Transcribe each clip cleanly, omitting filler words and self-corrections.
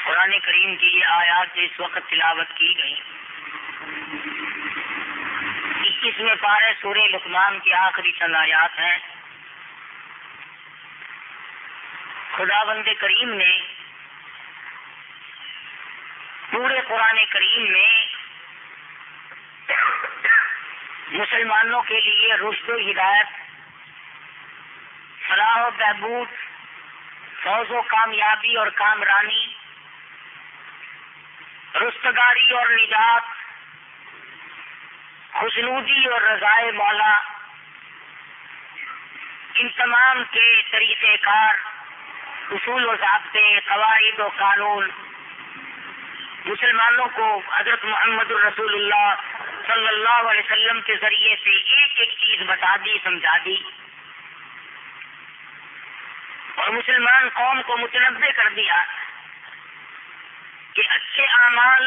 قرآن کریم کی یہ آیات جو اس وقت تلاوت کی گئی 21ویں پارے سورہ لقمان کی آخری چند آیات ہیں. خداوند کریم نے پورے قرآن کریم میں مسلمانوں کے لیے رشد و ہدایت، فلاح و بہبود، فوز و کامیابی اور کامرانی، رستگاری اور نجات، خوشنودی اور رضائے مولا، ان تمام کے طریقہ کار، اصول و ضابطے، قواعد و قانون مسلمانوں کو حضرت محمد الرسول اللہ صلی اللہ علیہ وسلم کے ذریعے سے ایک ایک چیز بتا دی، سمجھا دی، اور مسلمان قوم کو متنبع کر دیا کہ اچھے اعمال،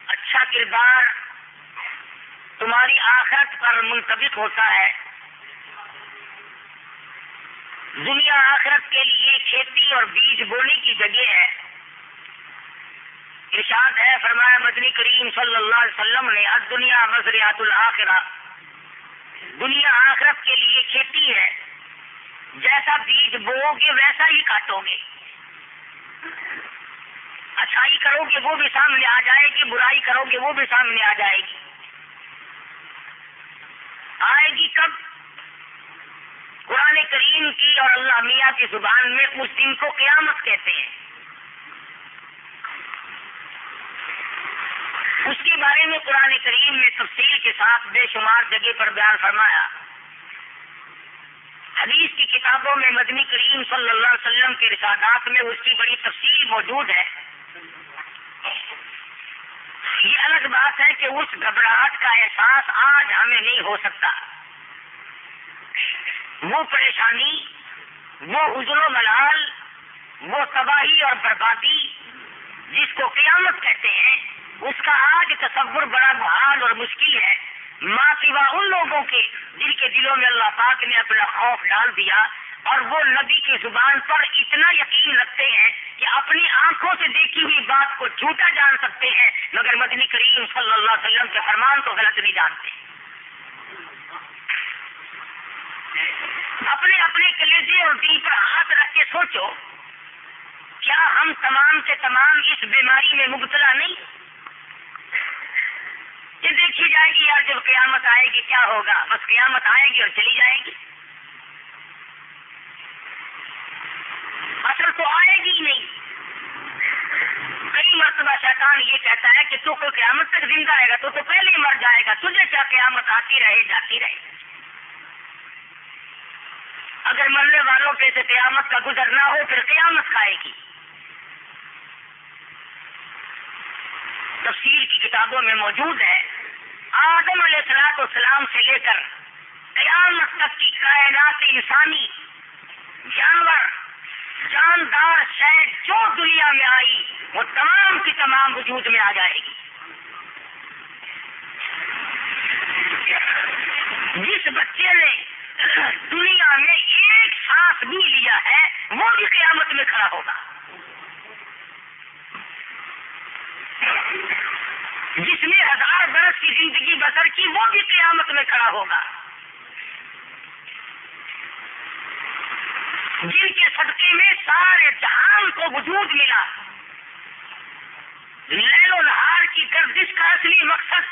اچھا کردار تمہاری آخرت پر منطبق ہوتا ہے. دنیا آخرت کے لیے کھیتی اور بیج بونے کی جگہ ہے. ارشاد ہے، فرمایا مدنی کریم صلی اللہ علیہ وسلم نے، الدنیا مزرعۃ الآخرہ، دنیا آخرت کے لیے کھیتی ہے، جیسا بیج بو گے ویسا ہی کاٹو گے. اچھائی کرو گے وہ بھی سامنے آ جائے گی، برائی کرو گے وہ بھی سامنے آ جائے گی. آئے گی کب؟ قرآن کریم کی اور اللہ میاں کی زبان میں اس دن کو قیامت کہتے ہیں. اس کے بارے میں قرآن کریم نے تفصیل کے ساتھ بے شمار جگہ پر بیان فرمایا. حدیث کی کتابوں میں مدنی کریم صلی اللہ علیہ وسلم کے ارشادات میں اس کی بڑی تفصیل موجود ہے. یہ الگ بات ہے کہ اس گھبراہٹ کا احساس آج ہمیں نہیں ہو سکتا. وہ پریشانی، وہ حزن و ملال، وہ تباہی اور بربادی جس کو قیامت کہتے ہیں، اس کا آج تصور بڑا محال اور مشکل ہے، ما سوا ان لوگوں کے جن کے دلوں میں اللہ پاک نے اپنا خوف ڈال دیا اور وہ نبی کی زبان پر اتنا یقین رکھتے ہیں کہ اپنی آنکھوں سے دیکھی ہوئی بات کو جھوٹا جان سکتے ہیں، مگر مدنی کریم صلی اللہ علیہ وسلم کے فرمان کو غلط نہیں جانتے. اپنے اپنے کلیجے اور دل پر ہاتھ رکھ کے سوچو، کیا ہم تمام سے تمام اس بیماری میں مبتلا نہیں؟ یہ دیکھی جائے گی یار جب قیامت آئے گی کیا ہوگا، بس قیامت آئے گی اور چلی جائے گی. اصل تو آئے گی ہی نہیں. کئی مرتبہ شیطان یہ کہتا ہے کہ تو کوئی قیامت تک زندہ رہے گا تو پہلے ہی مر جائے گا، تجھے کیا قیامت آتی رہے جاتی رہے. اگر مرنے والوں پہ سے قیامت کا گزر نہ ہو پھر قیامت کھائے گی. تفسیر کی کتابوں میں موجود ہے، آدم علیہ السلام سے لے کر قیامت تک کی کائنات انسانی، جانور، جاندار شے جو دنیا میں آئی وہ تمام کی تمام وجود میں آ جائے گی. جس بچے نے دنیا میں ایک سانس بھی لیا ہے وہ بھی قیامت میں کھڑا ہوگا. جس نے 1000 برس کی زندگی بسر کی وہ بھی قیامت میں کھڑا ہوگا. جن کے صدقے میں سارے جہان کو وجود ملا، لیل و نہار کی گردش کا اصلی مقصد،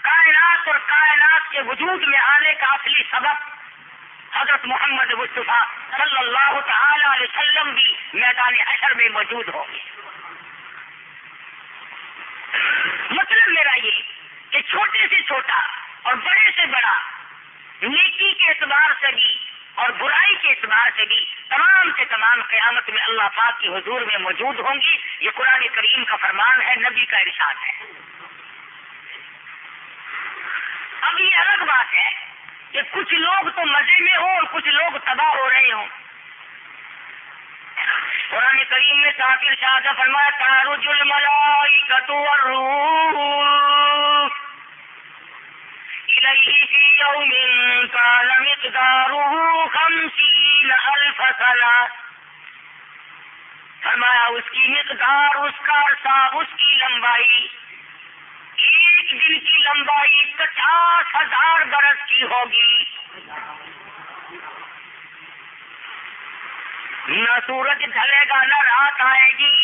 کائنات اور کائنات کے وجود میں آنے کا اصلی سبب حضرت محمد مصطفیٰ صلی اللہ تعالی علیہ وسلم بھی میدان حشر میں موجود ہوں گے. مطلب میرا یہ کہ چھوٹے سے چھوٹا اور بڑے سے بڑا، نیکی کے اعتبار سے بھی اور برائی کے اعتبار سے بھی تمام سے تمام قیامت میں اللہ پاک کی حضور میں موجود ہوں گی. یہ قرآن کریم کا فرمان ہے، نبی کا ارشاد ہے. اب یہ الگ بات ہے کہ کچھ لوگ تو مزے میں ہوں اور کچھ لوگ تباہ ہو رہے ہوں. قرآن کریم میں صاحب ارشاد فرمایا، تعرج الملائکۃ والروح الیہ فی یوم کان مقدارہ 50,000 سنہ. فرمایا اس کی مقدار، اس کا عرصہ، اس کی لمبائی، ایک دن کی لمبائی 50,000 برس کی ہوگی۔ نہ سورج ڈھلے گا نہ رات آئے گی۔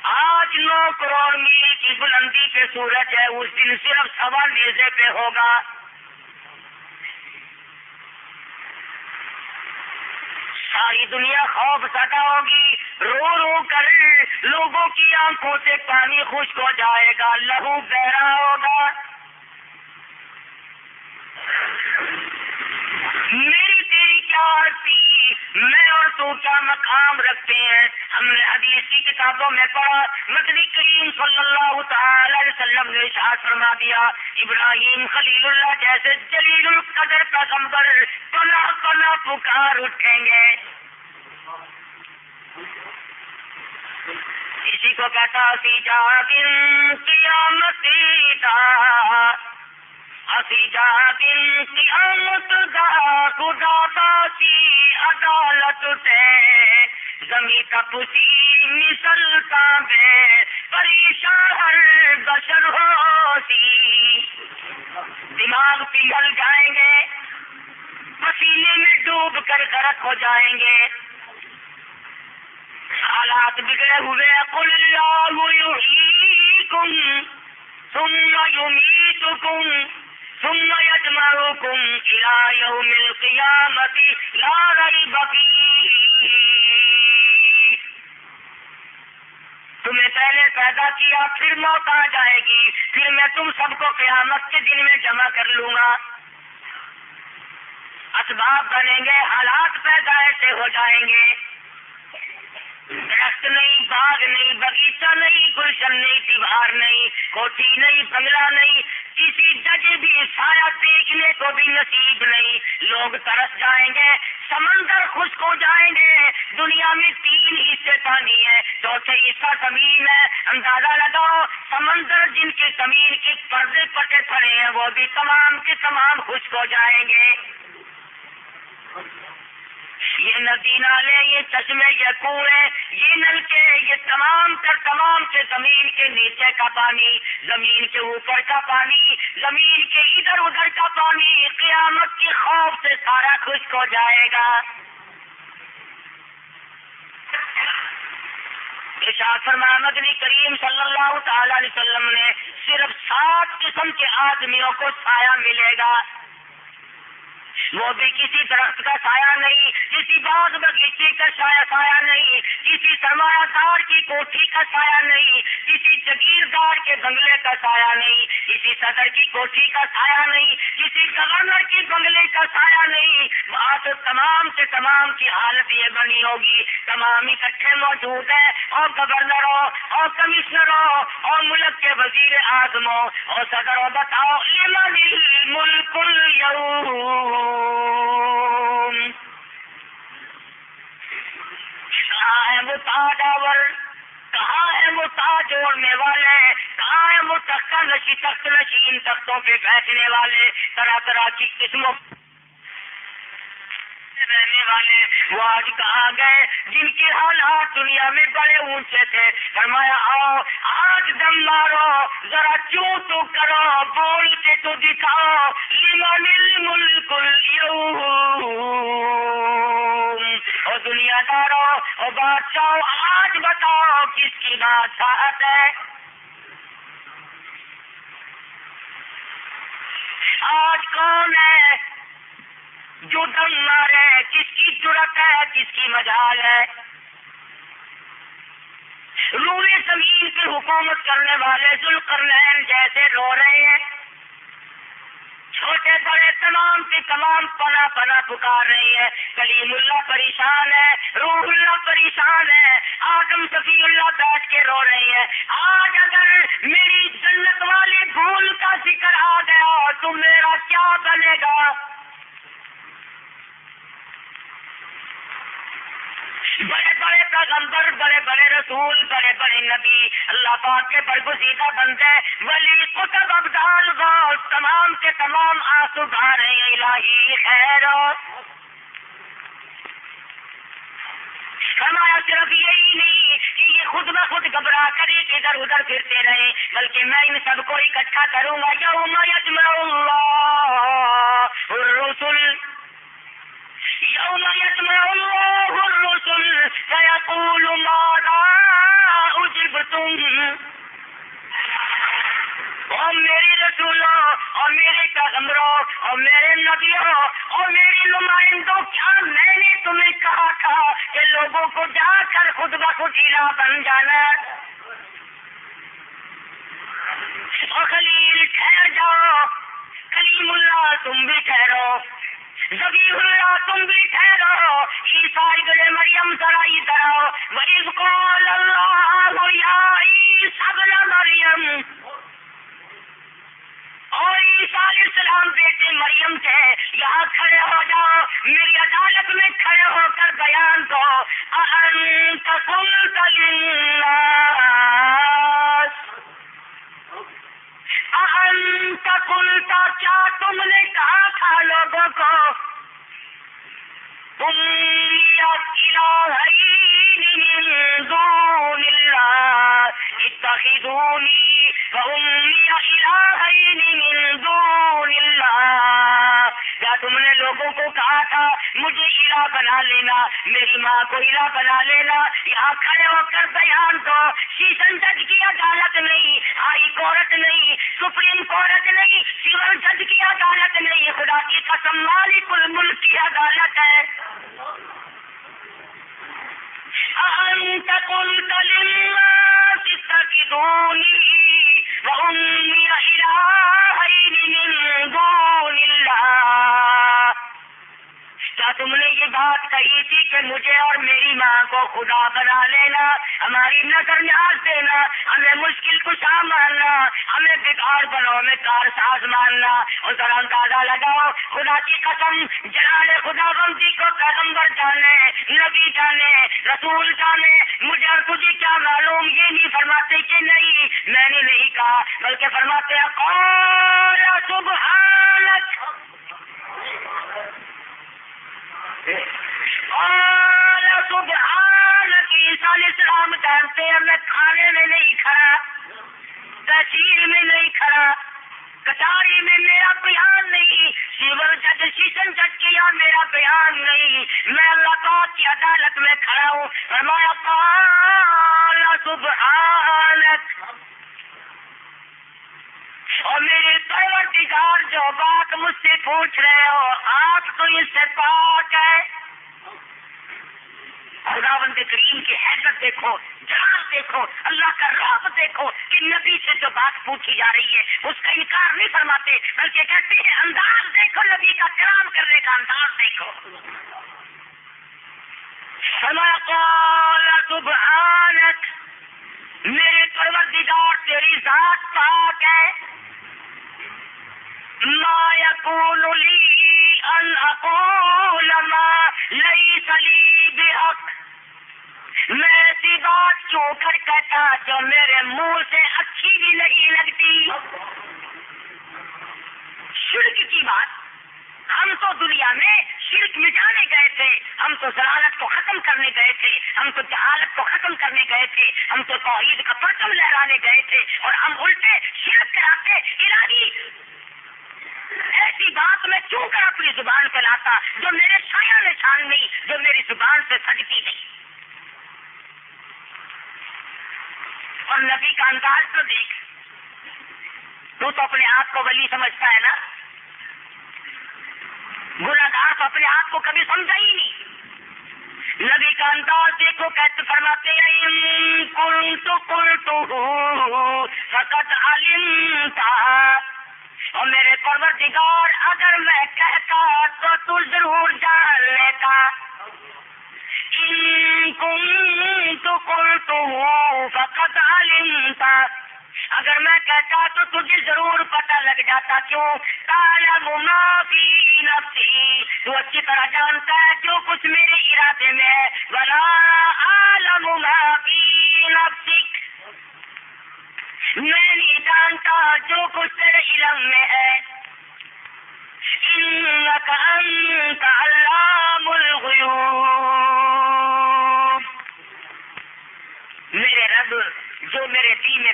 آج 9 کروڑ میل کی بلندی پہ سورج ہے، اس دن صرف 1.25 نیزے پہ ہوگا۔ ساری دنیا خوف زدہ ہوگی، رو رو کر لوگوں کی آنکھوں سے پانی خشک ہو جائے گا، لہو بہہ رہا ہوگا۔ میری تیری کیا آرتی، میں اور تو کیا مقام رکھتے ہیں؟ ہم نے حدیث کی کتابوں میں پڑھا، نبی کریم صلی اللہ تعالی علیہ وسلم نے ارشاد فرما دیا، ابراہیم خلیل اللہ جیسے جلیل القدر پیغمبر پلا پلا پکار اٹھیں گے۔ اسی کو کہتا سی جا دن قیامتی دا، اسی جا دن قیامت دا، خدا باسی عدالت تے زمین تپسی مثلتا بے پریشان ہر بشر ہو سی۔ دماغ پگھل جائیں گے، پسینے میں ڈوب کر غرق ہو جائیں گے، حالات بگڑے ہوئے۔ قل اللہ یحییکم ثم یمیتکم ثم یجمعکم الی یوم القیامۃ لا ریب فیہ۔ تمہیں پہلے پیدا کیا، پھر موت آ جائے گی، پھر میں تم سب کو قیامت کے دن میں جمع کر لوں گا۔ اسباب بنیں گے، حالات پیدا ایسے ہو جائیں گے، درخت نہیں، باغ نہیں، باغیچہ نہیں، گلشن نہیں، دیوار نہیں، کوٹھی نہیں، بنگلہ نہیں، کسی جگہ بھی سایہ دیکھنے کو بھی نصیب نہیں۔ لوگ ترس جائیں گے، سمندر خشک ہو جائیں گے۔ دنیا میں 3 حصے پانی ہے، چوتھے حصہ زمین ہے۔ اندازہ لگاؤ، سمندر جن کے زمین کے پردے پٹے پڑے ہیں وہ بھی تمام کے تمام خشک ہو جائیں گے۔ یہ ندی نالے، یہ چشمے، یہ کنویں، یہ نلکے، یہ تمام کے زمین کے نیچے کا پانی، زمین کے اوپر کا پانی، زمین کے ادھر ادھر کا پانی قیامت کے خوف سے سارا خشک ہو جائے گا۔ ارشاد فرمایا نبی کریم صلی اللہ تعالی علیہ وسلم نے، صرف 7 قسم کے آدمیوں کو سایہ ملے گا، وہ بھی کسی درخت کا سایہ نہیں، کسی باغ بغیچے کا سایہ نہیں، کسی سرمایہ دار کی کوٹھی کا سایہ نہیں، کسی جگیردار کے بنگلے کا سایہ نہیں، کسی صدر کی کوٹھی کا سایہ نہیں، کسی گورنر کے بنگلے کا سایہ نہیں۔ وہاں تو تمام سے تمام کی حالت یہ بنی ہوگی، تمام اکٹھے موجود ہیں، اور گورنروں اور کمشنروں اور ملک کے وزیر اعظموں اور صدروں، بتاؤ لمن الملک اليوم، کہاں ہے وہ تاجور، کہاں ہے وہ تاج اوڑھنے والے، کہاں ہے وہ تخت نشین تختوں پہ بیٹھنے والے، طرح طرح کی قسموں رہنے والے، وہ آج کہاں گئے جن کے حالات دنیا میں بڑے اونچے تھے؟ فرمایا آؤ آج دم مارو، ذرا چوں تو کرو، بول کے تو دکھاؤ، لمن الملک اليوم، اور دنیا دارو اور بادشاہو آج بتاؤ کس کی بادشاہت ہے؟ آج کون ہے جو دم مارے؟ کس کی جرأت ہے؟ کس کی مجال ہے؟ روئے زمین پہ حکومت کرنے والے ذوالقرنین جیسے رو رہے ہیں، چھوٹے بڑے تمام کے تمام پناہ پناہ پکار رہی ہے۔ کلیم اللہ پریشان ہے، روح اللہ پریشان ہے، آدم صفی اللہ بیٹھ کے رو رہے ہیں۔ آج اگر میری جنت والے بھول کا ذکر آ گیا تو میرا کیا بنے گا؟ بڑے بڑے پیغمبر، بڑے بڑے رسول، بڑے بڑے نبی، اللہ پاک کے برگزیدہ بندے، ولی قطب ابدال غوث، تمام کے تمام آنسو بہا رہے ہیں، الہی خیر صرف یہی نہیں کہ یہ خود بخود گھبرا کر ادھر ادھر پھرتے رہے، بلکہ میں ان سب کو اکٹھا کروں گا۔ یوم یجمع اللہ الرسل، یوم یجمع اللہ الرسل فیقول ماذا اجبتم، اور میرے رسولوں اور میرے پیغمبروں اور میرے نبیوں اور میرے نمائندوں، کیا میں نے تمہیں کہا تھا کہ لوگوں کو جا کر خود بخود الہ بن جانا؟ اور خلیل ٹھہر جاؤ، کلیم اللہ تم بھی ٹھہرو، ذبیح اللہ تم بھی ٹھہرو، عیسیٰ ابن مریم ذرا ادھر آؤ۔ وَإِذْ قَالَ اللَّهُ يَا عِيسَى ابْنَ مَرْيَمَ، اور عیسیٰ علیہ السلام بیٹے مریم تھے، یہاں کھڑے ہو جاؤ، میری عدالت میں کھڑے ہو کر بیان دو، أَأَنْتَ قُلْتَ لِلنَّاسِ، أَأَنْتَ قُلْتَ، کیا تم نے کہا تھا لوگوں کو، أُمِّيَ إِلَٰهَيْنِ مِن دُونِ اللَّهِ اتَّخِذُونِي وَأُمِّيَ إِلَٰهَيْنِ مِن دُونِ اللَّهِ، کیا تم نے لوگوں کو کہا تھا مجھے الہ بنا لینا، میری ماں کو الہ بنا لینا؟ یہاں کھڑے ہو کر بیان دو، سیشن جج کی عدالت نہیں، ہائی کورٹ نہیں، سپریم کورٹ نہیں، سول جج کی عدالت نہیں، خدا کی قسم مالک الملک کی عدالت ہے۔ أَأَنْتَ قُلْتَ لِلنَّاسِ اتَّخِذُونِي وَأُمِّيَ إِلَٰهَيْنِ مِن دُونِ اللَّهِ، کیا تم نے یہ بات کہی تھی کہ مجھے اور میری ماں کو خدا بنا لینا، ہماری نظر نیاز دینا، ہمیں مشکل کشا ماننا، ہمیں بگاڑ بنو میں کار ساز ماننا؟ اور ذرا اندازہ لگاؤ، خدا کی قسم جلال خدا بندی کو پیغمبر جانے، نبی جانے، رسول جانے، مجھے اور تجھے کیا معلوم، یہ نہیں فرماتے کہ نہیں میں نے نہیں کہا، بلکہ فرماتے ہیں قال سبحانک، قال سبحانک، عیسیٰ علیہ السلام جانتے ہیں میں کھانے میں نہیں کھڑا، تحصیل میں نہیں کھڑا، کچہری میں میرا بیان نہیں، سول جج سیشن جج کے یہاں میرا بیان نہیں، میں اللہ پاک کی عدالت میں کھڑا ہوں۔ فرمایا قال سبحانک، اور میرے پروردگار جو بات مجھ سے پوچھ رہے ہو آپ تو اس سے پاک ہے۔ خداوند کریم کی حیثیت دیکھو، جلال دیکھو، اللہ کا رعب دیکھو کہ نبی سے جو بات پوچھی جا رہی ہے اس کا انکار نہیں فرماتے، بلکہ کہتے ہیں انداز دیکھو، نبی کا کرام کرنے کا انداز دیکھو۔ فرمایا قال سبحانک، میرے پروردگار تیری ذات پاک ہے، ما یکون لی ان اقول ما لیس لی بحق، میں ایسی بات کیوں کر کہتا جو میرے منہ سے اچھی بھی نہیں لگتی۔ شرک کی بات، ہم تو دنیا میں شرک مٹانے گئے تھے، ہم تو ضلالت کو ختم کرنے گئے تھے، ہم تو جہالت کو ختم کرنے گئے تھے، ہم تو توحید کا پرچم لہرانے گئے تھے، اور ہم الٹے شرک کراتے۔ الہی ایسی بات میں کیوں کر اپنی زبان پہ لاتا جو میرے شاعر نشان نہیں، جو میری زبان سے سجتی نہیں۔ اور نبی کا انداز تو دیکھ، تو اپنے آپ کو ولی سمجھتا ہے نا، گناہگار تو اپنے آپ کو کبھی سمجھا ہی نہیں۔ نبی کا انداز دیکھو، کہتے فرماتے ہیں ان کنت قلتہ فقد علمتا، اور میرے پروردگار اگر میں کہتا تو تو ضرور جان لیتا۔ ان کنت قلتہ فقد علمتا، اگر میں کہتا تو تجھے ضرور پتہ لگ جاتا۔ کیوں؟ تعلم ما فی نفسی، تو اچھی طرح جانتا ہے جو کچھ میرے ارادے میں ہے، ولا اعلم ما فی نفسک، میں نہیں جانتا جو کچھ تیرے علم میں ہے۔ انک انت علام الغیوب،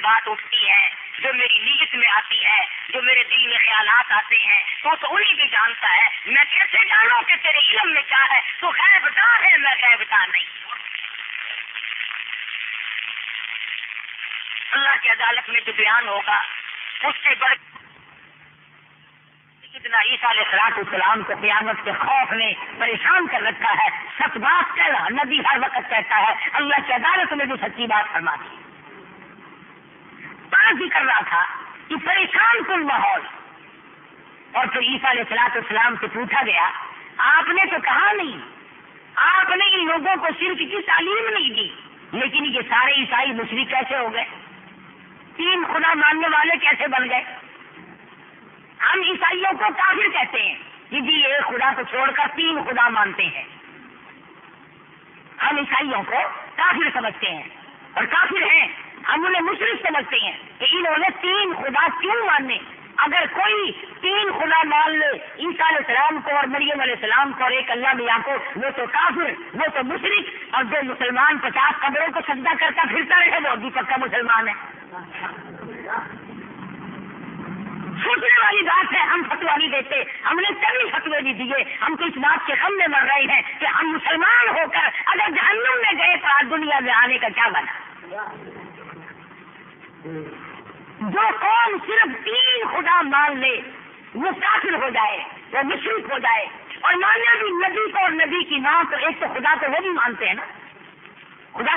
بات اٹھتی ہے، جو میری نیت میں آتی ہے، جو میرے دل میں خیالات آتے ہیں، تو انہیں بھی جانتا ہے۔ میں کیسے جانوں کہ تیرے علم میں کیا ہے؟ تو غیب دار ہے، میں غیب دار نہیں۔ اللہ کی عدالت میں جو بیان ہوگا اس سے بڑھ اتنا عیسیٰ علیہ السلام کو قیامت کے خوف نے پریشان کر رکھا ہے۔ سچ بات کر رہا نبی ہر وقت کہتا ہے، اللہ کی عدالت میں بھی سچی بات فرما دی۔ بات ہی کر رہا تھا کہ پریشان کن ماحول، اور پھر عیسیٰ علیہ السلام سے پوچھا گیا، آپ نے تو کہا نہیں، آپ نے ان لوگوں کو شرک کی تعلیم نہیں دی، لیکن یہ سارے عیسائی مشرک کیسے ہو گئے؟ تین خدا ماننے والے کیسے بن گئے؟ ہم عیسائیوں کو کافر کہتے ہیں کہ جی ایک خدا کو چھوڑ کر تین خدا مانتے ہیں۔ ہم عیسائیوں کو کافر سمجھتے ہیں اور کافر ہیں، ہم انہیں مشرک سمجھتے ہیں کہ انہوں نے تین خدا کیوں ماننے؟ اگر کوئی تین خدا مان لے، عیسیٰ علیہ السلام کو اور مریم علیہ السلام کو اور ایک اللہ میاں کو، وہ تو کافر، وہ تو مشرک، اور جو مسلمان 50 قبروں کو سجدہ کرتا پھرتا رہے وہ بھی پکا مسلمان ہے۔ سوچنے والی بات ہے، ہم فتویٰ نہیں دیتے، ہم نے کبھی فتوے نہیں دیے، ہم تو اس بات کے غم میں مر رہے ہیں کہ ہم مسلمان ہو کر اگر جہنم میں گئے تو آج دنیا میں آنے کا کیا بنا؟ جو قوم صرف تین خدا مان لے وہ کافر ہو جائے، وہ مشرک ہو جائے، اور ماننے بھی نبی کو اور نبی کی ماں تو ایک تو خدا تو وہ بھی مانتے ہیں نا، خدا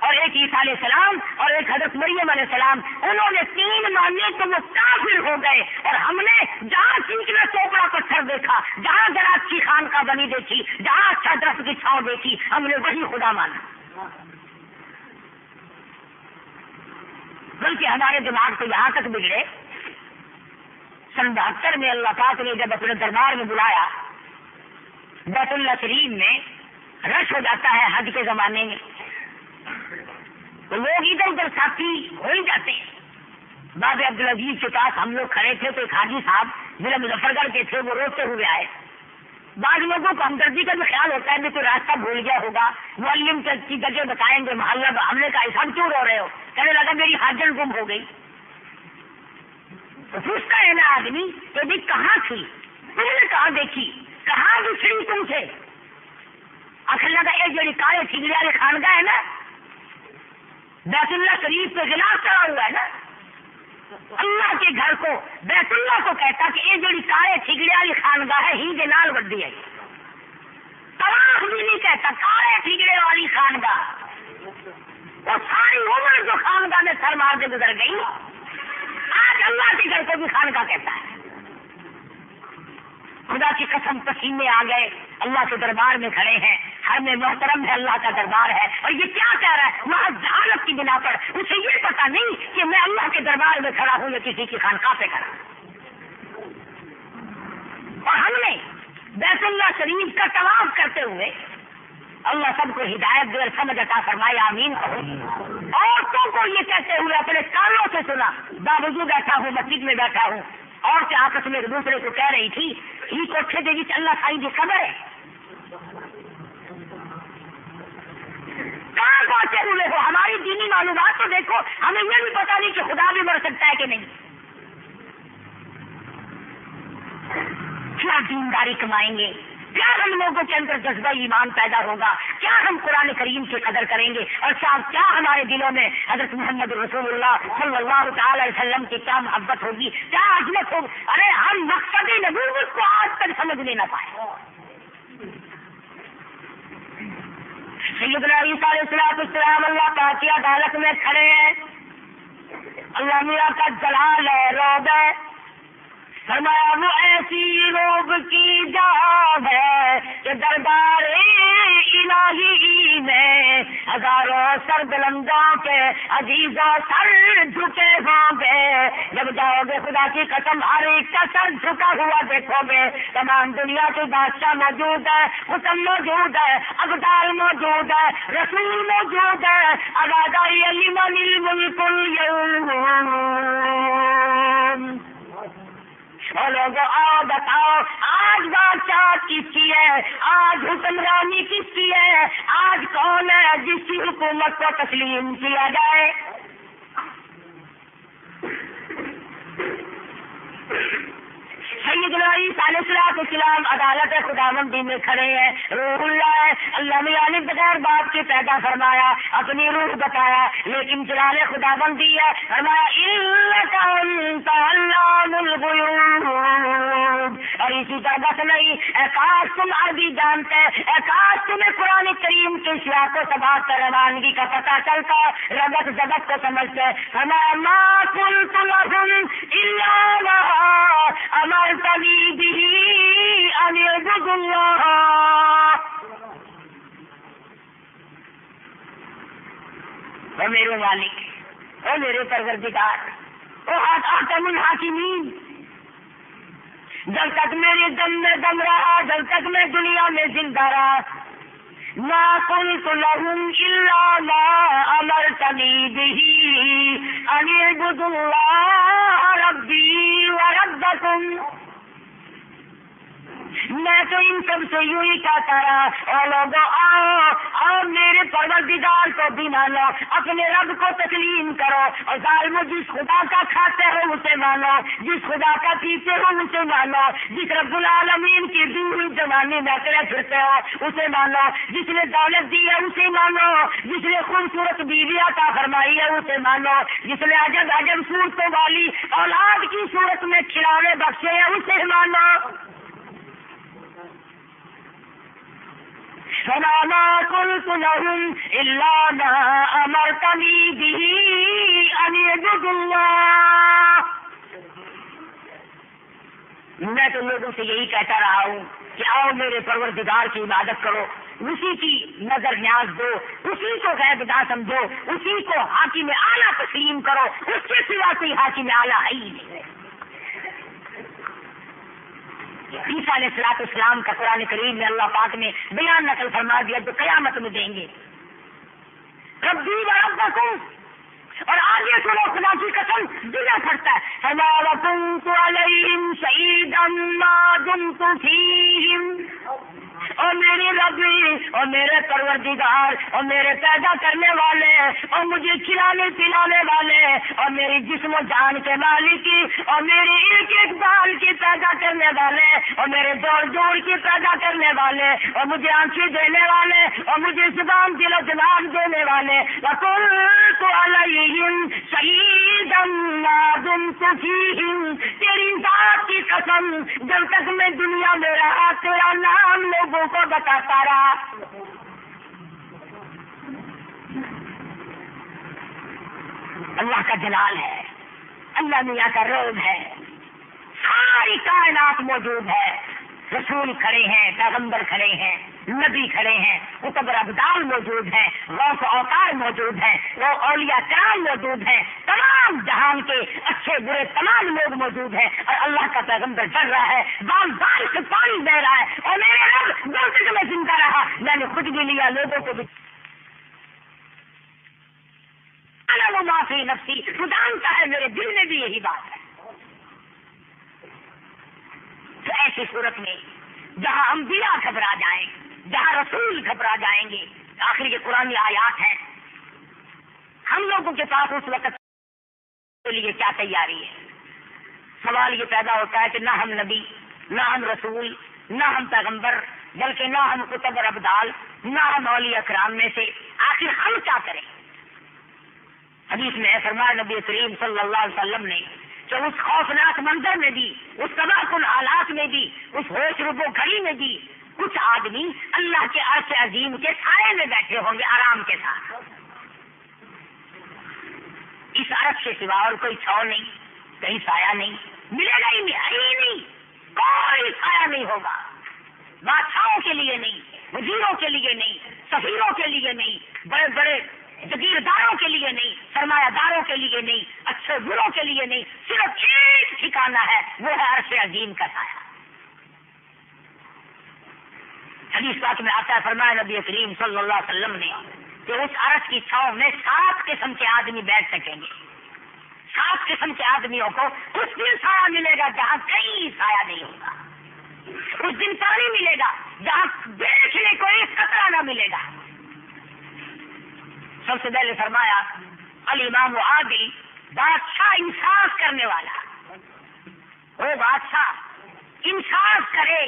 اور ایک عیسیٰ علیہ السلام اور ایک حضرت مریم علیہ السلام، انہوں نے تین مانے تو وہ کافر ہو گئے، اور ہم نے جہاں چیخنا چوپڑا پتھر دیکھا، جہاں ذرا اچھی خانقاہ بنی دیکھی، جہاں اچھا درخت کی چھاؤں دیکھی، ہم نے وہی خدا مانا۔ بلکہ ہمارے دماغ تو یہاں تک بگڑے، سن 72 میں اللہ پاک نے جب اپنے دربار میں بلایا، بیت اللہ شریف میں رش ہو جاتا ہے حج کے زمانے میں، تو لوگ ادھر ادھر ساتھی ہو ہی جاتے ہیں۔ بابا عبدالعزیز کے پاس ہم لوگ کھڑے تھے تو ایک حاجی صاحب ضلع مظفر گڑھ کے تھے، وہ روتے ہوئے آئے۔ بعض لوگوں کو ہمدردی کا بھی خیال ہوتا ہے کہ کوئی راستہ بھول گیا ہوگا، معلم کی جگہ بتائیں گے، محلہ ہم نے کہا سب کیوں رو رہے ہو؟ کہنے لگا میری حاجن گم ہو گئی۔ تو پوچھتا ہے نا آدمی کہ بھی کہاں تھی، تم نے کہاں دیکھی، کہاں بچھڑی تم سے؟ آخر لگا ایک جڑی کالے ٹھگڑی والے خانگاہ ہے نا، بیت اللہ شریف پہ غلاف چڑھا ہوا ہے نا، اللہ کے گھر کو بیت اللہ کو کہتا کہ یہ جڑی کالے ٹھگڑی والی خانگاہ ہے ہی کے نال وڈی ہے، طواف بھی نہیں کہتا، کالے ٹھگڑے والی خانگاہ، وہ ساری عمر جو خانگاہ میں سر مار کے گزر گئی، آج اللہ کے گھر کو بھی خانگاہ کہتا ہے۔ خدا کی قسم پسینے آ گئے، اللہ کے دربار میں کھڑے ہیں، ہر میں محترم ہے، اللہ کا دربار ہے، اور یہ کیا کہہ رہا ہے؟ وہاں جہالت کی بنا پر اسے یہ پتا نہیں کہ میں اللہ کے دربار میں کھڑا ہوں یا کسی کی خانقاہ پہ کھڑا ہوں۔ اور ہم نے بیت اللہ شریف کا طواف کرتے ہوئے، اللہ سب کو ہدایت دے اور سمجھ عطا فرمائے، آمین کہو۔ عورتوں کو یہ کہتے ہوئے اپنے کانوں سے سنا، باوجود بیٹھا ہوں، مسجد میں بیٹھا ہوں، اور سے آپس میں ایک دوسرے کو کہہ رہی تھی یہ کوٹھے دے وچ اللہ سائی کی قبر ہے، کہاں پہنچے ہوئے ہو؟ ہماری دینی معلومات تو دیکھو، ہمیں یہ بھی پتا نہیں کہ خدا بھی مر سکتا ہے کہ نہیں۔ کیا دینداری کمائیں گے، کیا ہم لوگوں کے اندر جذبہ ایمان پیدا ہوگا، کیا ہم قرآن کریم کی قدر کریں گے، اور کیا ہمارے دلوں میں حضرت محمد رسول اللہ صلی اللہ تعالی علیہ وسلم کی کیا محبت ہوگی، کیا عظمت ہوگی۔ ارے ہم مقصد نبوت کو آج تک سمجھ نہیں نہ پائے۔ سیدنا عیسیٰ علیہ السلام اللہ پاک کی عدالت میں کھڑے ہیں، اللہ میاں کا جلال ہے، روب ہے، فرمایا وہ ایسی روب کی جاب ہے کہ دربار الہی میں ہزاروں سر بلندوں کے عزیزوں سر جھکے ہوں گے۔ جب جاؤ گے خدا کی قسم ہر ایک کا سر جھکا ہوا دیکھو گے، تمام دنیا کے بادشاہ موجود ہے، حکم موجود ہے، ابدال موجود ہے، رسول موجود ہے، ابادائی لمن الملک اليوم۔ اور لوگوں آؤ بتاؤ آج بادشاہ کس کی ہے، آج حکمرانی کس کی ہے، آج کون ہے جس کی حکومت کو تسلیم کیا جائے؟ سیدنا عیسیٰ علیہ السلام عدالت خداوندی میں کھڑے ہیں، روح اللہ ہے، اللہ میاں نے بغیر باپ کے پیدا فرمایا، اپنی روح بتایا، لیکن جلال خداوندی ہے، فرمایا انک انت علام الغیوب۔ اور اسی طرح بس نہیں، اے کاش تم عربی جانتے، اے کاش تمہیں قرآن کریم کے سیاق و سباق کا روانگی کا پتہ چلتا، ربط ضبط کو سمجھتے، فرمایا ما قلت لهم الا ما امرتنی به ان اعبدوا اللہ۔ او میرے مالک، او میرے پروردگار، او حاکم الحاکمین، جب تک میرے دم میں دم رہا، جب تک میں دنیا میں زندہ رہا، ما قلت لهم الا ما امرتنی به ان اعبدوا اللہ ربی وربکم۔ میں تو ان سب سے یوں ہی کہتا رہا، اور لوگوں آؤ میرے پروردگار کو بھی مانو، اپنے رب کو تسلیم کرو، اور ظالمو جس خدا کا کھاتے ہو اسے مانو، جس خدا کا پیتے ہو اسے مانو، جس رب العالمین کی دی ہوئی جوانی میں اکڑے پھرتے ہو اسے مانو، جس نے دولت دی ہے اسے مانو، جس نے خوبصورت بیوی عطا فرمائی ہے اسے مانو، جس نے عجب عجب صورتوں والی اولاد کی صورت میں کھلانے بخشے ہیں اسے مانو۔ فما قلت لهم الا ما امرتنی به ان اعبدوا اللہ۔ میں تو لوگوں سے یہی کہتا رہا ہوں کہ آؤ میرے پروردگار کی عبادت کرو، اسی کی نظر نیاز دو، اسی کو غیب نہ سمجھو، اسی کو حاکم اعلیٰ تسلیم کرو، اس کے سوا کوئی حاکم اعلیٰ ہے ہی نہیں۔ عیسیٰ علیہ السلام کا قرآن کریم میں اللہ پاک نے بیان نقل فرما دیا جو قیامت میں دیں گے، ربی وربکم، اور آگے سنو خدا کی قسم دلہ پھٹتا ہے، فما وکنت علیہم شہیدا ما دمت فیہم۔ اور میرے رب اور میرے پروردگار اور میرے پیدا کرنے والے اور مجھے کھلانے پلانے والے اور میری جسم و جان کے مالک اور میرے ایک ایک بال کے پیدا کرنے والے اور میرے جوڑ جوڑ کے پیدا کرنے والے اور مجھے آنکھیں دینے والے اور مجھے زبان دل و دماغ دینے والے، وَقُلْتُ عَلَيْهِمْ شَهِيدًا مَا دُمْتُ فِيهِمْ۔ تیری ذات کی قسم جب تک میں دنیا میں رہا تیرا نام لوگوں کو بتاتا رہا۔ اللہ کا جلال ہے، اللہ میاں کا روب ہے، ساری کائنات موجود ہے، رسول کھڑے ہیں، پیغمبر کھڑے ہیں، نبی کھڑے ہیں، قطب ابدال موجود ہیں، غوث اوتار موجود ہیں، وہ اولیاء کرام موجود ہیں، تمام جہان کے اچھے برے تمام لوگ موجود ہیں، اور اللہ کا پیغمبر ڈر رہا ہے، بال بال سے پانی بہ رہا ہے، اور میرے رب جو تک میں زندہ رہا میں نے خود بھی لیا، لوگوں کو بھی معافی نفسی، جانتا ہے میرے دل میں بھی یہی بات ہے۔ تو ایسی صورت میں جہاں انبیاء گھبرا جائیں، جہاں رسول گھبرا جائیں گے، آخری یہ قرآنی آیات ہیں، ہم لوگوں کے پاس اس وقت کے لیے کیا تیاری ہے؟ سوال یہ پیدا ہوتا ہے کہ نہ ہم نبی، نہ ہم رسول، نہ ہم پیغمبر، بلکہ نہ ہم قطب اور ابدال، نہ ہم اولیاء کرام میں سے، آخر ہم کیا کریں؟ حدیث میں فرمایا نبی کریم صلی اللہ علیہ وسلم نے کہ اس خوفناک منظر میں بھی، اس تباہ کن حالات میں بھی، اس ہوش ربو گھڑی میں بھی کچھ آدمی اللہ کے عرش عظیم کے سائے میں بیٹھے ہوں گے آرام کے ساتھ۔ اس عرش کے سوا اور کوئی چھاؤ نہیں، کہیں سایہ نہیں، ملے گا ہی نہیں، کوئی سایہ نہیں ہوگا، بادشاہوں کے لیے نہیں، وزیروں کے لیے نہیں، سفیروں کے لیے نہیں، بڑے بڑے جگیرداروں کے لیے نہیں، سرمایہ داروں کے لیے نہیں، اچھے بروں کے لیے نہیں، صرف ایک ٹھکانہ ہے، وہ ہے عرش عظیم کا سایہ۔ حدیث پاک میں آتا ہے، فرمایا نبی کریم صلی اللہ علیہ وسلم نے کہ اس عرش کی چھاؤں میں 7 قسم کے آدمی بیٹھ سکیں گے، 7 قسم کے آدمیوں کو اس دن سایہ ملے گا جہاں کہیں سایہ نہیں ہوگا، اس دن پانی ملے گا جہاں دیکھنے کو ایک قطرہ نہ ملے گا۔ سب سے پہلے فرمایا الامام عادل، بادشاہ انصاف کرنے والا، وہ بادشاہ انصاف کرے،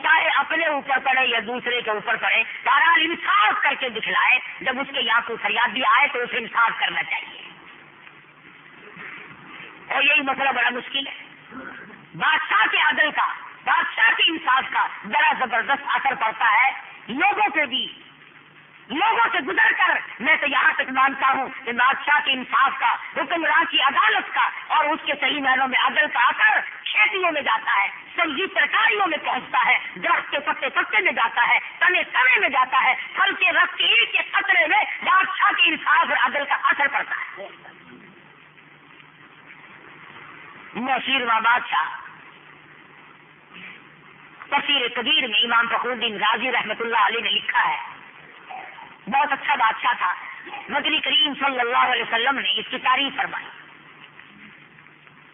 چاہے اپنے اوپر پڑے یا دوسرے کے اوپر پڑے، بہرحال انصاف کر کے دکھلائے۔ جب اس کے یہاں کوئی فریاد بھی آئے تو اسے انصاف کرنا چاہیے۔ اور یہی مسئلہ بڑا مشکل ہے۔ بادشاہ کے عدل کا، بادشاہ کے انصاف کا بڑا زبردست اثر پڑتا ہے لوگوں پہ بھی۔ لوگوں سے گزر کر میں تو یہاں تک مانتا ہوں کہ بادشاہ کے انصاف کا، حکمران کی عدالت کا اور اس کے صحیح معنوں میں عدل کا اثر کھیتیوں میں جاتا ہے، سبزی ترکاریوں میں پہنچتا ہے، درخت کے پتے پتے میں جاتا ہے، تنے تنے میں جاتا ہے، پھل کے رس کے ایک کے قطرے میں بادشاہ کے انصاف اور عدل کا اثر پڑتا ہے۔ نوشیروان بادشاہ تفسیر کبیر میں امام فخر الدین رازی رحمۃ اللہ علیہ نے لکھا ہے، بہت اچھا بادشاہ تھا۔ نبی کریم صلی اللہ علیہ وسلم نے اس کی تعریف فرمائی۔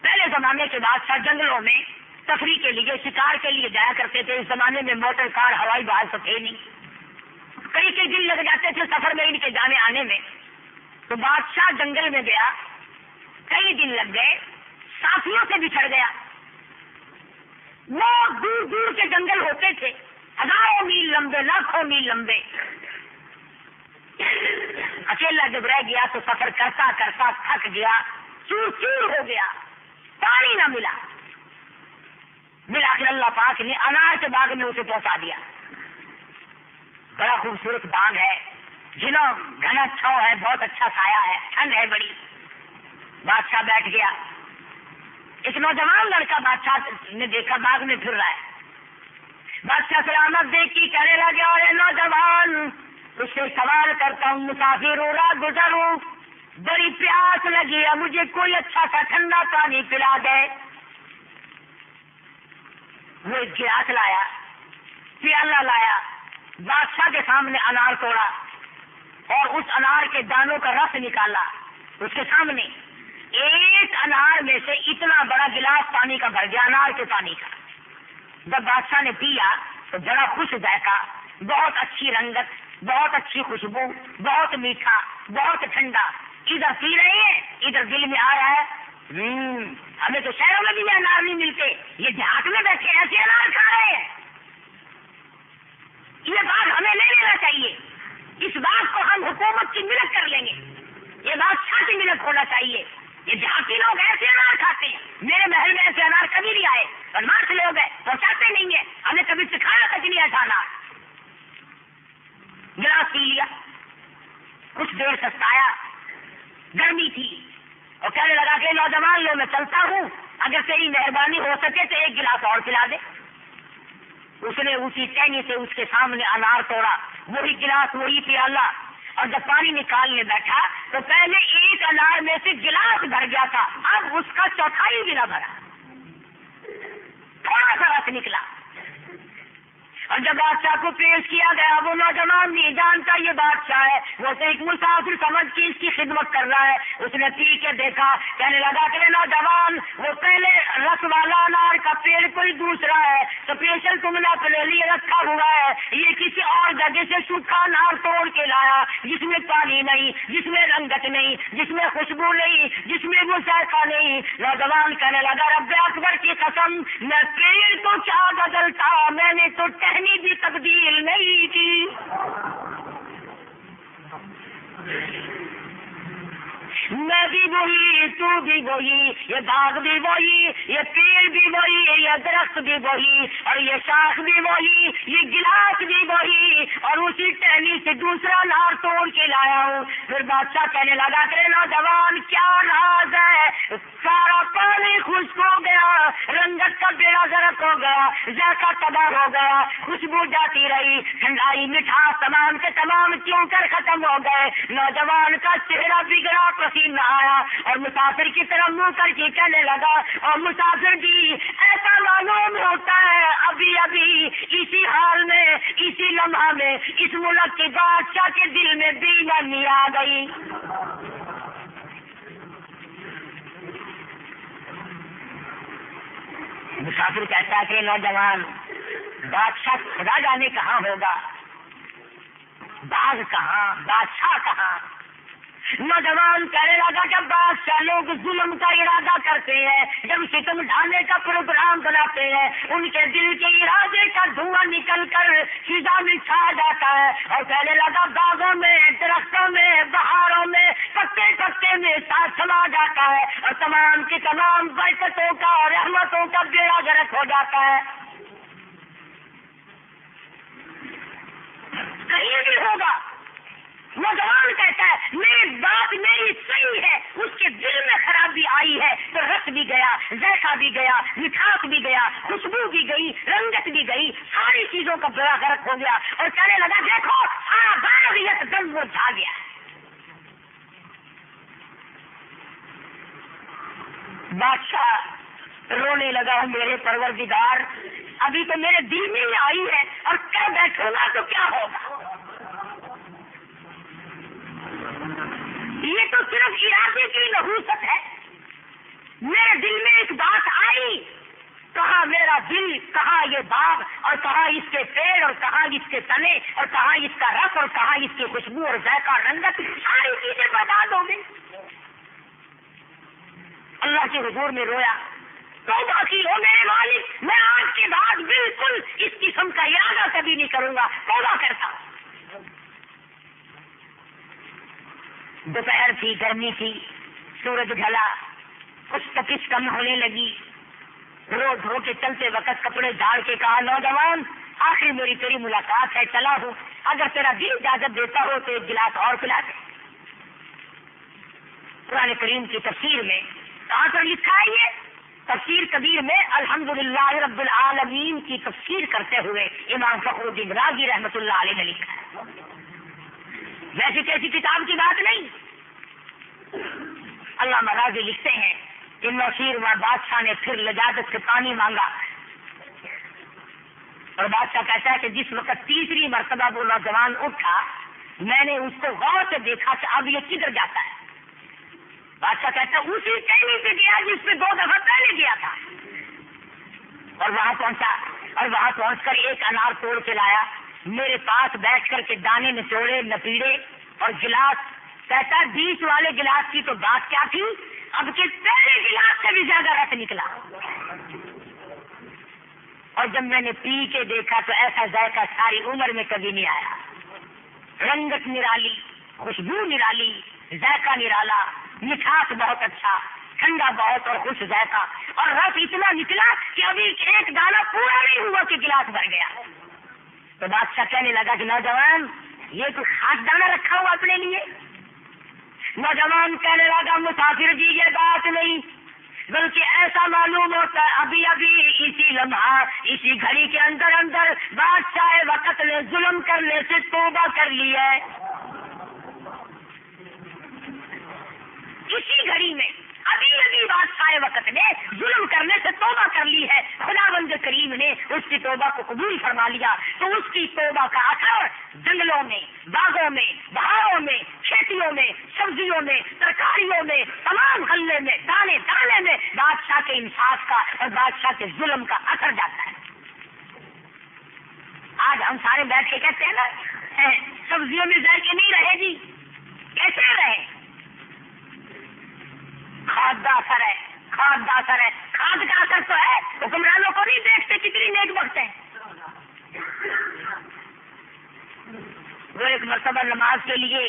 پہلے زمانے کے بادشاہ جنگلوں میں تفریح کے لیے، شکار کے لیے جایا کرتے تھے۔ اس زمانے میں موٹر کار، ہوائی جہاز تو تھے نہیں، کئی کئی دن لگ جاتے تھے سفر میں ان کے جانے آنے میں۔ تو بادشاہ جنگل میں گیا، کئی دن لگ گئے، ساتھیوں سے بچھڑ گیا۔ وہ دور دور کے جنگل ہوتے تھے، ہزاروں میل لمبے، لاکھوں میل لمبے۔ اکیلا جب رہ گیا تو سفر کرتا کرتا تھک گیا، چور چور ہو گیا، پانی نہ ملا۔ بالآخر اللہ پاک نے انار کے باغ میں اسے پہنچا دیا۔ بڑا خوبصورت باغ ہے، جنوں گھنا چھاؤں ہے، بہت اچھا سایہ ہے، ٹھنڈ ہے بڑی۔ بادشاہ بیٹھ گیا۔ ایک نوجوان لڑکا بادشاہ نے دیکھا باغ میں پھر رہا ہے۔ بادشاہ سلامت دیکھ کے کہنے لگے، اور نوجوان اس سے سوال کرتا ہوں، مسافر ہوں، راہ گزر ہوں، بڑی پیاس لگی ہے، مجھے کوئی اچھا سا ٹھنڈا پانی پلا دے۔ وہ ایک گلاس لایا، پیالہ لایا، بادشاہ کے سامنے انار توڑا اور اس انار کے دانوں کا رس نکالا۔ اس کے سامنے ایک انار میں سے اتنا بڑا گلاس پانی کا بھر گیا، انار کے پانی کا۔ جب بادشاہ نے پیا تو بڑا خوش ذائقہ، بہت اچھی رنگت، بہت اچھی خوشبو، بہت میٹھا، بہت ٹھنڈا۔ ادھر پی رہے ہیں، ادھر دل میں آ رہا ہے ہمیں تو شہروں میں بھی یہ انار نہیں ملتے، یہ دیہات میں بیٹھے ایسے انار کھا رہے ہیں، یہ بات ہمیں لے لینا چاہیے۔ اس بات کو ہم حکومت کی ملک کر لیں گے، یہ بادشاہ کی ملک ہونا چاہیے۔ یہ دیہاتی لوگ ایسے انار کھاتے ہیں، میرے محل میں ایسے انار کبھی نہیں آئے، بدماش لوگ ہیں، پہنچاتے نہیں ہیں، ہمیں کبھی سکھایا تک نہیں ایسا انار۔ گلاس پی لیا، کچھ دیر سستایا، گرمی تھی، اور کہنے لگا کہ نوجوان لو میں چلتا ہوں، اگر تیری مہربانی ہو سکے تو ایک گلاس اور پلا دے۔ اس نے اسی ٹہنی سے اس کے سامنے انار توڑا، وہی گلاس، وہی پیالہ، اور جب پانی نکالنے بیٹھا تو پہلے ایک انار میں سے گلاس بھر گیا تھا، اب اس کا چوتھائی بھی نہ بھرا، تھوڑا سا رس نکلا۔ اور جب بادشاہ کو پیش کیا گیا، وہ نوجوان نہیں جانتا یہ بادشاہ ہے، وہ تو ایک مسافر سمجھ کے اس کی خدمت کر رہا ہے۔ اس نے پی کے دیکھا، کہنے لگا کہ نوجوان، وہ پہلے رس والا انار کا پیڑ کوئی دوسرا ہے، اسپیشل تم نے اپنے لیے رکھا ہوا ہے، یہ کسی اور جگہ سے سوکھا انار توڑ کے لایا، جس میں پانی نہیں، جس میں رنگت نہیں، جس میں خوشبو نہیں، جس میں وہ ذائقہ نہیں۔ نوجوان کہنے لگا، رب اکبر کی قسم، میں پیڑ تو کیا بدلتا، میں نے تو ٹہنی بھی تبدیل نہیں کی۔ میں بھی وہی، تو بھی وہی، یہ باغ بھی وہی، یہ پیڑ بھی وہی، یہ درخت بھی وہی، اور یہ شاخ بھی وہی، یہ گلاس بھی وہی، اور اسی ٹہنی سے دوسرا انار توڑ کے لایا ہوں۔ پھر بادشاہ کہنے لگا کہ نوجوان کیا راز ہے؟ سارا پانی خشک ہو گیا، رنگت کا بیڑا غرق ہو گیا، ذائقہ تباہ ہو گیا، خوشبو جاتی رہی، ٹھنڈائی مٹھاس تمام کے تمام کیوں کر ختم ہو گئے۔ نوجوان کا چہرہ بگڑا، پسینہ آیا، اور مسافر کی طرف منہ کر کے کہنے لگا، اور مسافر جی، ایسا معلوم ہوتا ہے ابھی ابھی اسی حال میں، اسی لمحہ میں اس ملک کے بادشاہ کے دل میں بےایمانی آ گئی۔ مسافر کہتا ہے کہ نوجوان، بادشاہ خدا جانے کہاں ہوگا، باغ کہاں، بادشاہ کہاں، نوجوان کہنے لگا کہ بادشاہ لوگ ظلم کا ارادہ کرتے ہیں، جب ستم ڈھانے کا پروگرام بناتے ہیں ان کے دل کے ارادے کا دھواں نکل کر فضا میں چھا جاتا ہے، اور کہنے لگا باغوں میں، درختوں میں، بہاروں میں، پتے پتے میں ساتھ سما جاتا ہے، اور تمام کی تمام برکتوں کا اور رحمتوں کا بیڑا غرق ہو جاتا ہے۔ کہیں بھی ہوگا نوجوان کہتا ہے میری بات میری صحیح ہے، اس کے دل میں خرابی آئی ہے تو رس بھی گیا، ذائقہ بھی گیا، مٹھاس بھی گیا، خوشبو بھی گئی، رنگت بھی گئی، ساری چیزوں کا بیڑا غرق ہو گیا، اور کہنے لگا دیکھو سارا باغیت دم وہ جھا گیا۔ بادشاہ رونے لگا میرے پروردگار، ابھی تو میرے دل میں ہی آئی ہے اور کہہ بیٹھوں گا تو کیا ہوگا؟ یہ تو صرف ارادے کی نحوست ہے، میرے دل میں ایک بات آئی، کہاں میرا دل، کہاں یہ باغ، اور کہاں اس کے پیڑ، اور کہاں اس کے تنے، اور کہاں اس کا رس، اور کہاں اس کی خوشبو اور ذائقہ رنگت، ساری چیزیں برباد ہو گئی۔ اللہ کے حضور میں رویا، توبہ کی ہو میرے مالک، میں آج کے بعد بالکل اس قسم کا ارادہ کبھی نہیں کروں گا، توبہ کرتا۔ دوپہر تھی، گرمی تھی، سورج ڈھلا، کچھ تپش کم ہونے لگی، رو دھو کے چلتے وقت کپڑے جھاڑ کے کہا نوجوان آخر میری تیری ملاقات ہے، چلا ہوں، اگر تیرا دل اجازت دیتا ہو تو ایک گلاس اور پلا دے۔ قرآن کریم کی تفسیر میں کہاں پر لکھا ہے یہ؟ تفسیر کبیر میں الحمدللہ رب العالمین کی تفسیر کرتے ہوئے امام فخر الدین رازی رحمۃ اللہ علیہ نے لکھا ہے، ویسی کیسی کتاب کی بات نہیں۔ علامہ راضی لکھتے ہیں کہ نوشیروان بادشاہ نے پھر لجاجت سے پانی مانگا، اور بادشاہ کہتا ہے کہ جس وقت تیسری مرتبہ وہ نوجوان اٹھا میں نے اس کو غور سے دیکھا کہ اب یہ کدھر جاتا ہے۔ بادشاہ کہتا ہے اسی ٹہنی پہ گیا جس پہ 2 دفعہ پہلے گیا تھا، اور وہاں پہنچا، اور وہاں پہنچ کر ایک انار توڑ کے لایا، میرے پاس بیٹھ کر کے دانے نچوڑے نپیڑے، اور گلاس کہتا 20 والے گلاس کی تو بات کیا تھی، اب کے پہلے گلاس سے بھی زیادہ رس نکلا، اور جب میں نے پی کے دیکھا تو ایسا ذائقہ ساری عمر میں کبھی نہیں آیا، رنگت نرالی، خوشبو نرالی، ذائقہ نرالا، مٹھاس بہت اچھا، ٹھنڈا بہت اور خوش ذائقہ، اور رس اتنا نکلا کہ ابھی ایک دانہ پورا نہیں ہوا کہ گلاس بھر گیا۔ تو بادشاہ کہنے لگا کہ نوجوان یہ تو خاص دانہ رکھا ہوا اپنے لیے؟ نوجوان کہنے لگا مسافر جی یہ بات نہیں، بلکہ ایسا معلوم ہوتا ہے ابھی ابھی اسی لمحہ اسی گھڑی کے اندر اندر بادشاہ وقت نے ظلم کرنے سے توبہ کر لی ہے، اسی گھڑی میں ابھی ابھی بادشاہ وقت نے ظلم کرنے سے توبہ کر لی ہے، خداوند کریم نے اس کی توبہ کو قبول فرما لیا، تو اس کی توبہ کا اثر جنگلوں میں، باغوں میں، بہاروں میں، کھیتیوں میں، سبزیوں میں، ترکاریوں میں، تمام غلے میں، دانے دانے میں بادشاہ کے انصاف کا اور بادشاہ کے ظلم کا اثر جاتا ہے۔ آج ہم سارے بیٹھ کے کہتے ہیں نا سبزیوں میں ذائقے نہیں رہے جی، کیسے رہے؟ کھاد کا اثر ہے، کھاد کا اثر ہے، کھاد کا اثر تو ہے، حکمرانوں کو نہیں دیکھتے کتنی نیک وقت ہے۔ وہ ایک مرتبہ نماز کے لیے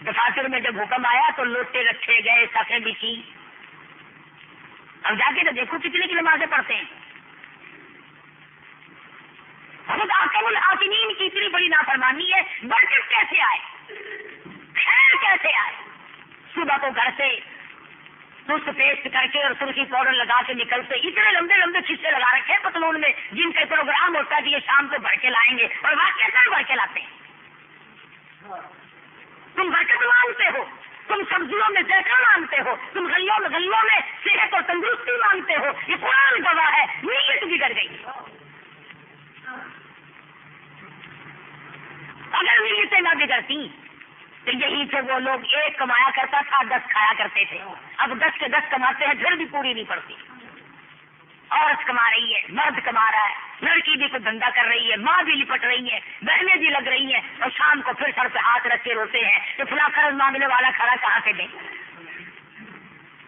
دفاتر میں جب حکم آیا تو لوٹے رکھے گئے، صفیں بچھی، اب جا کے تو دیکھو کتنے کی نمازیں پڑھتے ہیں۔ خود حاکم الحاکمین کی اتنی بڑی نافرمانی ہے، برکت کیسے آئے، خیر کیسے آئے؟ صبح کو گھر سے ٹوتھ پیسٹ کر کے اور سرخی پاؤڈر لگا کے نکلتے، اتنے لمبے لمبے چھلے لگا رکھے ہیں پتلون میں جن کا پروگرام ہوتا ہے کہ یہ شام کو بھر کے لائیں گے، اور واقعہ بھر کے لاتے ہیں۔ تم برکت مانگتے ہو، تم سبزیوں میں ذائقہ مانگتے ہو، تم غلوں میں صحت اور تندرستی مانگتے ہو، یہ قرآن گواہ ہے، نیت بگڑ گئی۔ اگر نیتیں نہ بگڑتی تو یہی سے وہ لوگ ایک کمایا کرتا تھا 10 کھایا کرتے تھے، اب 10 کے 10 کماتے ہیں پھر بھی پوری نہیں پڑتی۔ عورت کما رہی ہے، مرد کما رہا ہے، لڑکی بھی کوئی دھندا کر رہی ہے، ماں بھی لپٹ رہی ہے، بہنیں بھی لگ رہی ہیں، اور شام کو پھر سر پہ ہاتھ رکھ کے روتے ہیں کہ فلاں قرض مانگنے والا کھڑا کہاں سے دیں.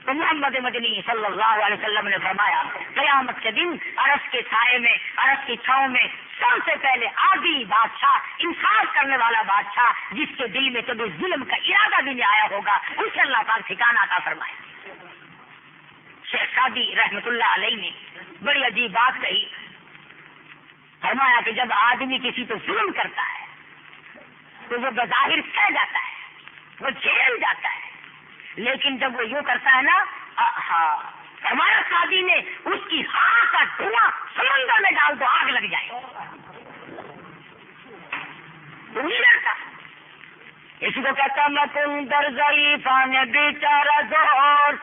تو محمد مدنی صلی اللہ علیہ وسلم نے فرمایا قیامت کے دن عرش کے سائے میں، عرش کی چھاؤں میں سب سے پہلے عادی بادشاہ، انصاف کرنے والا بادشاہ، جس کے دل میں کبھی ظلم کا ارادہ بھی نہیں آیا ہوگا، اسے اللہ پاک ٹھکانہ عطا فرمائے. شیخ سعدی رحمت اللہ علیہ نے بڑی عجیب بات کہی. فرمایا کہ جب آدمی کسی پہ ظلم کرتا ہے تو وہ بظاہر سہ جاتا ہے، وہ جھیل جاتا ہے، لیکن جب وہ یوں کرتا ہے نا، فرمایا سعدی نے اس کی ہاں کا دھواں سمندر میں ڈال دو، آگ لگ جائے. تو نہیں لڑتا. اسی کو کہتا میں تم در ضعیفان بیچارہ زور.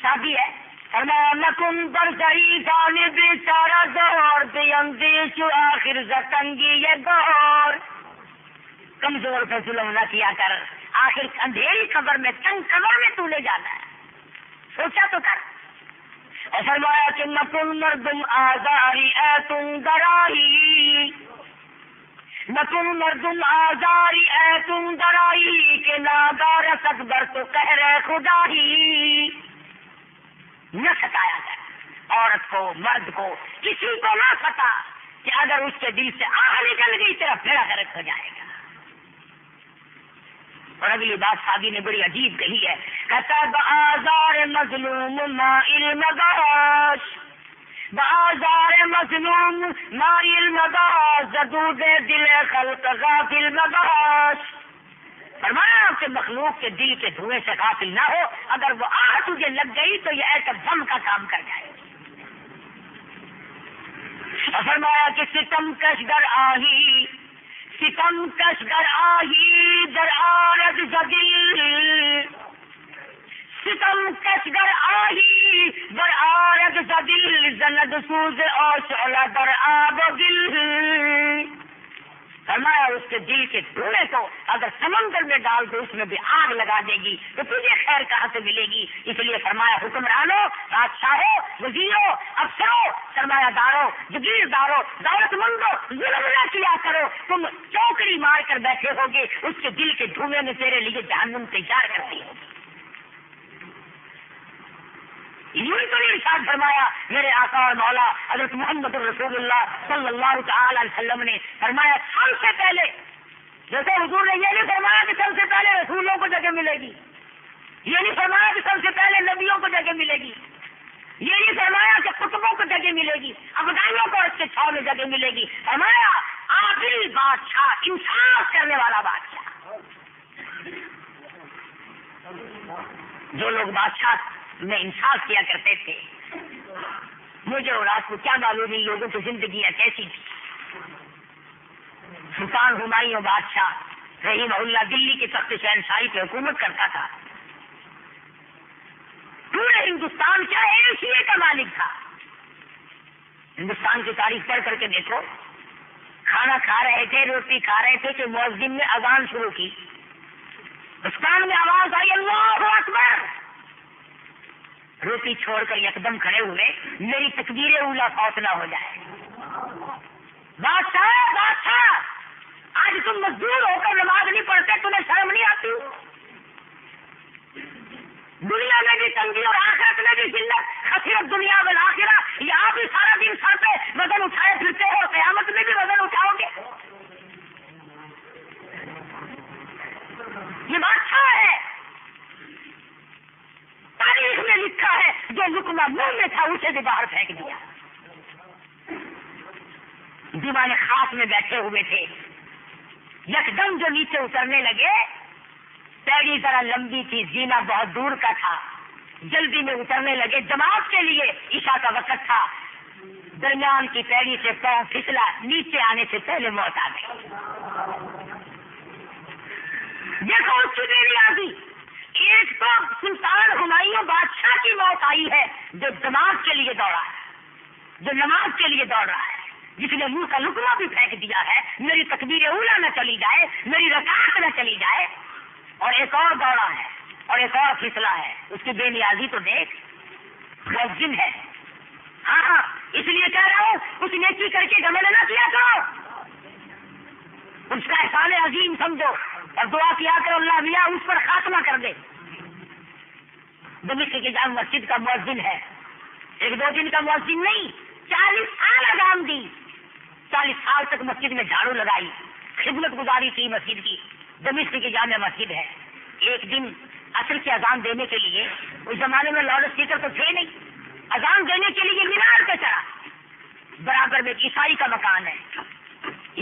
شادی ہے، فرمایا نکن در ضعیفان بیچارہ زور بیندیش آخر زتنگی یہ گور. کمزور پہ ظلم نہ کیا کر، آخر اندھیری قبر میں، تنگ قبر میں تو لے جانا ہے، سوچا تو کر. اور فرمایا کہ نکن مردم آزاری اے تم درائی، نکن مردم آزاری اے تم درائی کہ نادار اکبر تو قہر خدا ہی. نہ ستایا کر عورت کو، مرد کو، کسی کو نہ ستا کہ اگر اس کے دل سے آہ نکل گئی تیرا بھیڑا غرق ہو جائے گا. اور اگلی بات صحابی نے بڑی عجیب کہی ہے، کہتا بآزار مظلوم مائل مباش، بآزار مظلوم مائل مباش زدود دل خلق غافل مباش. فرمایا کہ مخلوق کے دل کے دھوئیں سے غافل نہ ہو، اگر وہ آہ تجھے لگ گئی تو یہ ایسا دم کا کام کر جائے. اور فرمایا کہ ستم کش در آہی، ستم کش در آہی در آرد زدل، ستم کش در آہی در آرد زدل زند سوز آشعلہ در آب و گل. فرمایا اس کے دل کے دھوئیں کو اگر سمندر میں ڈال دو اس میں بھی آگ لگا دے گی تو تجھے خیر کہاں سے ملے گی. اس لیے فرمایا حکمرانوں، بادشاہوں، وزیروں، افسروں، سرمایہ داروں، جگیرداروں، دولت مندوں، ظلم نہ کیا کرو. تم چوکڑی مار کر بیٹھے ہوگے، اس کے دل کے دھوئیں میں تیرے لیے جہنم تیار کرتی ہوگی. یوں تو نہیں ارشاد فرمایا میرے آقا اور مولا حضرت محمد رسول اللہ صلی اللہ تعالی علیہ وسلم نے فرمایا سب سے پہلے، جیسے حضور نے یہ نہیں فرمایا کہ سب سے پہلے رسولوں کو جگہ ملے گی، یہ نہیں فرمایا کہ سب سے پہلے نبیوں کو جگہ ملے گی، یہ نہیں فرمایا کہ قطبوں کو جگہ ملے گی، ابدالیوں کو اس کے چھاؤں میں جگہ ملے گی. فرمایا عادل بادشاہ، انصاف کرنے والا بادشاہ. جو لوگ بادشاہ میں انصاف کیا کرتے تھے، مجھے اور آپ کو کیا معلوم ان لوگوں کی زندگیاں کیسی تھی. سلطان ہمایوں بادشاہ رحمہ اللہ دلی کے تخت شہنشاہی پہ حکومت کرتا تھا. پورے ہندوستان کیا ایشیا کا مالک تھا. ہندوستان کی تاریخ پڑھ کر کے دیکھو، کھانا کھا رہے تھے، روٹی کھا رہے تھے کہ مؤذن نے اذان شروع کی، اس کان میں آواز آئی اللہ اکبر. روٹی چھوڑ کر یکدم کھڑے ہوئے، میری تکبیر اولا فوت نہ ہو جائے. بادشاہ بادشاہ آج تم مزدور ہو کر نماز نہیں پڑھتے، تمہیں شرم نہیں آتی؟ دنیا میں بھی تنگی اور آخرت میں بھی ذلت، خسرت دنیا والآخرہ. یہ آپ ہی سارا دن سر پہ وزن اٹھائے پھرتے ہو اور قیامت میں بھی وزن اٹھاؤ گے. یہ بادشاہ ہے، تاریخ میں لکھا ہے جو لقمہ منہ میں تھا اسے بھی باہر پھینک دیا. دیوان خاص میں بیٹھے ہوئے تھے، یکدم جو نیچے اترنے لگے، پیڑی ذرا لمبی تھی، زینہ بہت دور کا تھا، جلدی میں اترنے لگے. جماعت کے لیے عشاء کا وقت تھا، درمیان کی پیڑی سے پاؤں پھسلا، نیچے آنے سے پہلے موت آ گئی. دیکھو اس کی دیری آ گئی. ایک تو سلطان ہمایوں بادشاہ کی موت آئی ہے جو جماعت کے لیے دوڑا ہے، جو نماز کے لیے دوڑ رہا ہے، جس نے منہ کا لقمہ بھی پھینک دیا ہے، میری تکبیر اولا نہ چلی جائے، میری رکعت نہ چلی جائے. اور ایک اور دوڑا ہے اور ایک اور پھسلا ہے. اس کی بے نیازی تو دیکھ. مؤذن ہے، ہاں اس لیے کہہ رہا ہوں کچھ نیکی کر کے گھمنڈ نہ کیا کرو، اس کا احسان عظیم سمجھو اور دعا کیا کرو اللہ میاں اس پر خاتمہ کر دے۔ دمشق کی جامع مسجد کا مؤذن ہے، ایک دو دن کا مؤذن نہیں، 40 سال اذان دی، 40 سال تک مسجد میں جھاڑو لگائی، خدمت گزاری کی مسجد کی۔ دمشق کی جامع مسجد ہے۔ ایک دن عصر کی اذان دینے کے لیے، اس زمانے میں لاؤڈ اسپیکر تو تھے نہیں، اذان دینے کے لیے مینار پہ چڑھا، برابر میں ایک عیسائی کا مکان ہے،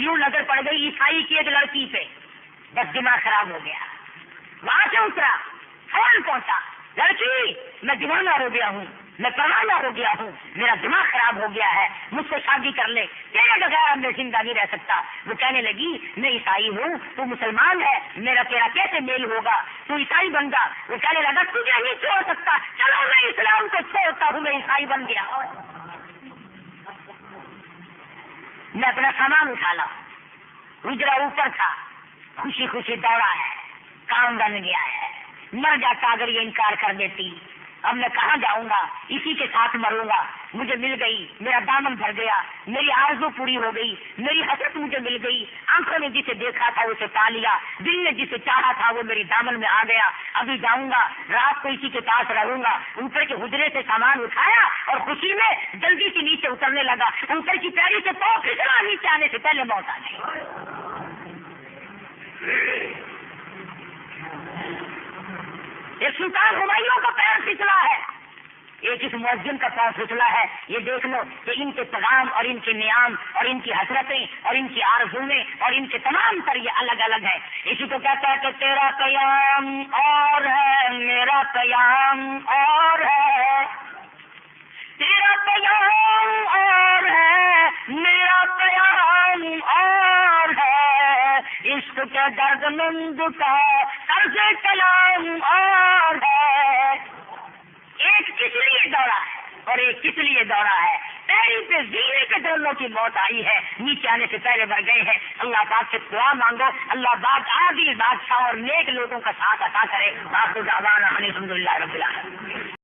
یوں نظر پڑ گئی عیسائی کی ایک لڑکی پہ، بس دماغ خراب ہو گیا، وہاں سے اترا، فون پہنچا، لڑکی میں دیوانہ ہو گیا ہوں، میں پروانہ ہو گیا ہوں، میرا دماغ خراب ہو گیا ہے، مجھ سے شادی کر لے، تیرے بغیر اب میں زندہ نہیں رہ سکتا۔ وہ کہنے لگی میں عیسائی ہوں، تو مسلمان ہے، میرا تیرا کیسے میل ہوگا، تو عیسائی بن جا۔ وہ کہنے لگا تجھے نہیں چھوڑ سکتا، چلو میں اسلام کو چھوڑتا ہوں، میں عیسائی بن گیا۔ میں اپنا سامان اٹھا لا، گجرا اوپر تھا، خوشی خوشی دوڑا ہے، کام بن گیا ہے، مر جاتا اگر یہ انکار کر دیتی، اب میں کہاں جاؤں گا، اسی کے ساتھ مروں گا۔ مجھے مل گئی، میرا دامن بھر گیا، میری آرزو پوری ہو گئی، میری حسرت مجھے مل گئی، آنکھوں نے جسے دیکھا تھا اسے پا لیا، دل نے جسے چاہا تھا وہ میری دامن میں آ گیا۔ ابھی جاؤں گا، رات کو اسی کے پاس رہوں گا۔ اوپر کے حجرے سے سامان اٹھایا اور خوشی میں جلدی سے نیچے اترنے لگا، اوپر کی پیری سے پاؤں پھسلا، نیچے آنے سے پہلے موت آ گئی۔ یہ سلطان ہمایوں کا پیر پھسلا ہے، ایک اس مؤذن کا پاؤں پھسلا ہے۔ یہ دیکھ لو کہ ان کے پیغام اور ان کے نیام اور ان کی حسرتیں اور ان کی آرزویں اور ان کے تمام تر یہ الگ الگ ہے۔ اسی کو کہتا ہے کہ تیرا قیام اور ہے، میرا قیام اور ہے، تیرا قیام اور ہے، میرا قیام اور ہے، عشق کے درد مند کا طرز کلام اور ہے۔ ایک کس لیے دوڑا ہے اور ایک کس لیے دوڑا ہے، پیری پہ زینے کے دونوں کی موت آئی ہے، نیچے آنے سے پہلے مر گئے ہیں۔ اللہ پاک سے دعا مانگو، اللہ عادل بادشاہ اور نیک لوگوں کا ساتھ عطا کرے۔ آخر دعوانا الحمدللہ رب العالمین۔